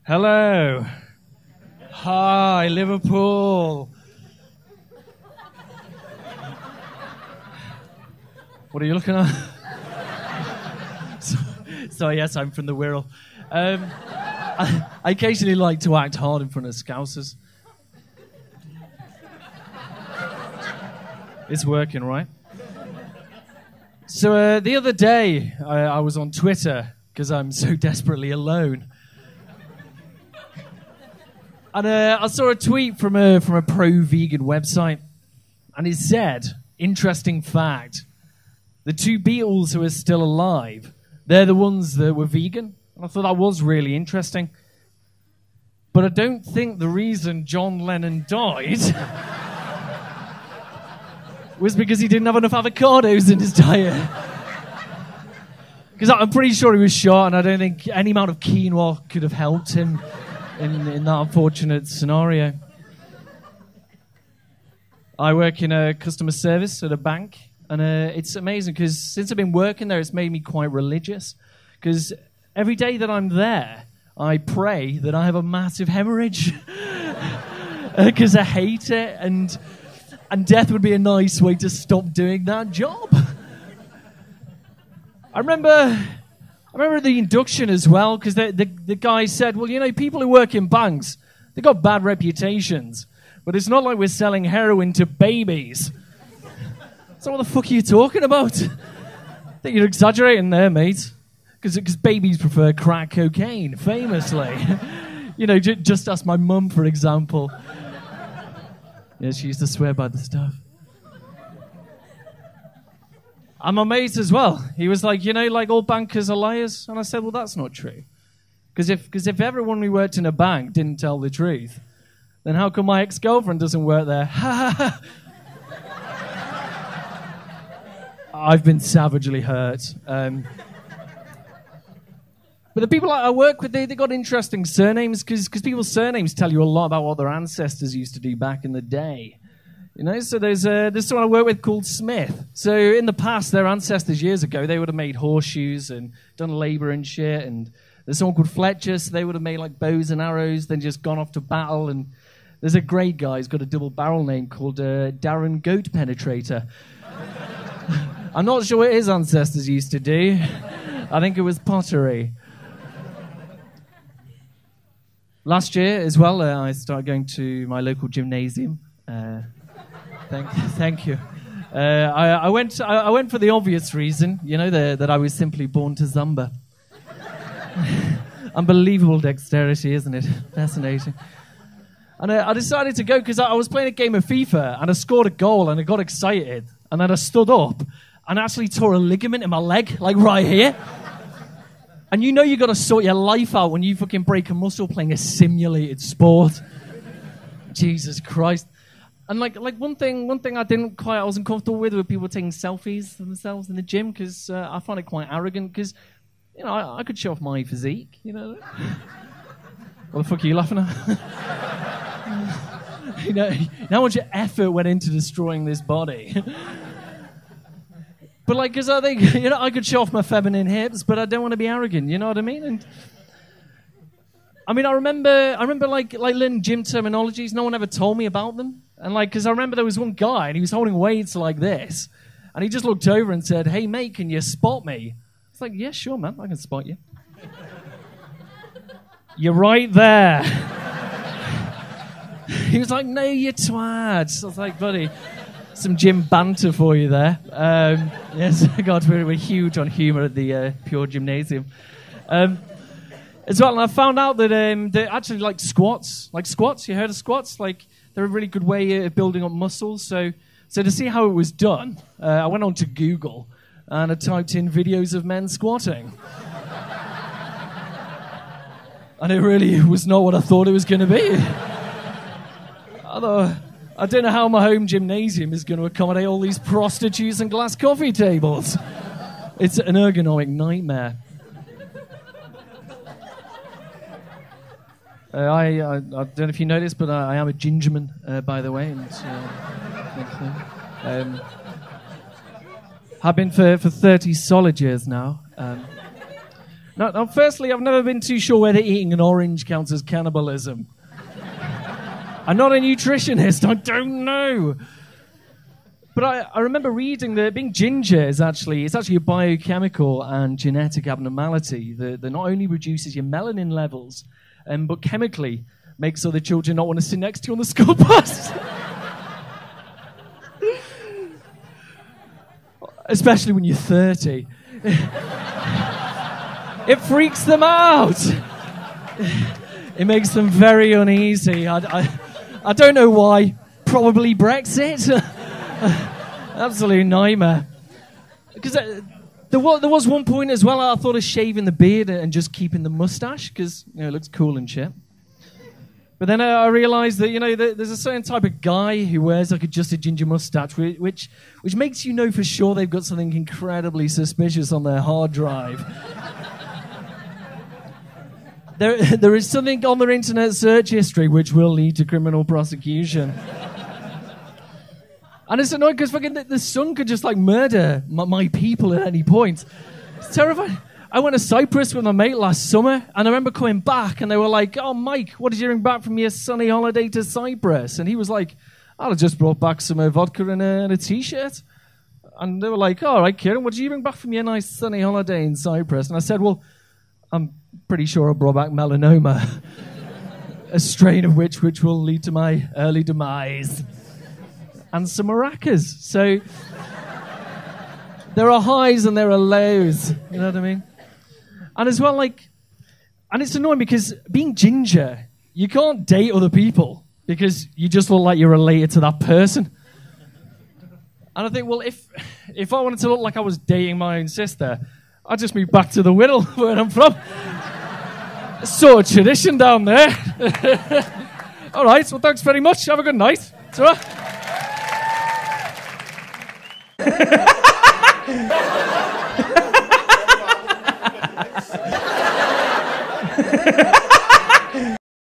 Hello. Hi, Liverpool. What are you looking at? So yes, I'm from the Wirral. I occasionally like to act hard in front of Scousers. It's working, right? So the other day, I was on Twitter because I'm so desperately alone. And I saw a tweet from a pro-vegan website, and it said, interesting fact, the two Beatles who are still alive, they're the ones that were vegan. And I thought that was really interesting. But I don't think the reason John Lennon died was because he didn't have enough avocados in his diet. Because I'm pretty sure he was shot, and I don't think any amount of quinoa could have helped him in that unfortunate scenario. I work in a customer service at a bank, and it's amazing because since I've been working there, it's made me quite religious. Because every day that I'm there, I pray that I have a massive hemorrhage because I hate it, and death would be a nice way to stop doing that job. I remember the induction as well, because the guy said, well, you know, people who work in banks, they've got bad reputations, but it's not like we're selling heroin to babies. So what the fuck are you talking about? I think you're exaggerating there, mate. Because babies prefer crack cocaine, famously. You know, just ask my mum, for example. Yeah, she used to swear by the stuff. And my mate as well. He was like, you know, like all bankers are liars. And I said, well, that's not true. Because if everyone who worked in a bank didn't tell the truth, then how come my ex-girlfriend doesn't work there? I've been savagely hurt. But the people I work with, they got interesting surnames because people's surnames tell you a lot about what their ancestors used to do back in the day. You know, so there's someone I work with called Smith. So in the past, their ancestors years ago, they would have made horseshoes and done labour and shit. And there's someone called Fletcher, so they would have made like bows and arrows, then just gone off to battle. And there's a great guy who's got a double barrel name called Darren Goat Penetrator. I'm not sure what his ancestors used to do. I think it was pottery. Last year as well, I started going to my local gymnasium. Thank you. I went for the obvious reason, you know, that I was simply born to Zumba. Unbelievable dexterity, isn't it? Fascinating. And I decided to go because I was playing a game of FIFA and I scored a goal and I got excited. And then I stood up and actually tore a ligament in my leg, like right here. And you know you got to sort your life out when you fucking break a muscle playing a simulated sport. Jesus Christ. And like one thing I wasn't comfortable with were people taking selfies of themselves in the gym because I find it quite arrogant because, you know, I could show off my physique, you know. What the fuck are you laughing at? You know, how much effort went into destroying this body? But like, because I think, you know, I could show off my feminine hips, but I don't want to be arrogant, you know what I mean? And I mean, I remember like learning gym terminologies. No one ever told me about them. And like, because I remember there was one guy and he was holding weights like this. And he just looked over and said, hey, mate, can you spot me? It's like, yeah, sure, man, I can spot you. You're right there. He was like, no, you twat. So I was like, buddy, some gym banter for you there. Yes, God, we're huge on humour at the Pure Gymnasium. As well, and I found out that they actually like squats. Like squats, you heard of squats? Like, they're a really good way of building up muscles. So to see how it was done, I went on to Google and I typed in videos of men squatting. And it really was not what I thought it was going to be. Although, I don't know how my home gymnasium is going to accommodate all these prostitutes and glass coffee tables. It's an ergonomic nightmare. I don't know if you noticed, but I am a gingerman, by the way. And, I've been for 30 solid years now. Now, firstly, I've never been too sure whether eating an orange counts as cannibalism. I'm not a nutritionist, I don't know. But I remember reading that being ginger is actually a biochemical and genetic abnormality that not only reduces your melanin levels, but chemically makes other children not want to sit next to you on the school bus. Especially when you're 30. It freaks them out. It makes them very uneasy. I don't know why. Probably Brexit. Absolute nightmare. Because there was one point as well I thought of shaving the beard and just keeping the mustache because it looks cool and shit. But then I realised that there's a certain type of guy who wears like just a ginger mustache, which makes you know for sure they've got something incredibly suspicious on their hard drive. There is something on their internet search history which will lead to criminal prosecution. And it's annoying because fucking the sun could just like murder my people at any point. It's terrifying. I went to Cyprus with my mate last summer, and I remember coming back, and they were like, "Oh, Mike, what did you bring back from your sunny holiday to Cyprus?" And he was like, "I just brought back some vodka and a T-shirt." And they were like, "All right, Ciaran, what did you bring back from your nice sunny holiday in Cyprus?" And I said, "Well, I'm pretty sure I brought back melanoma, a strain of which will lead to my early demise, and some maracas." So there are highs and there are lows, you know what I mean? And as well, and it's annoying because being ginger, you can't date other people because you just look like you're related to that person. And I think, well, if I wanted to look like I was dating my own sister, I'd just move back to the Whittle, where I'm from. Sort of tradition down there. All right, well, thanks very much. Have a good night. Ta-ra.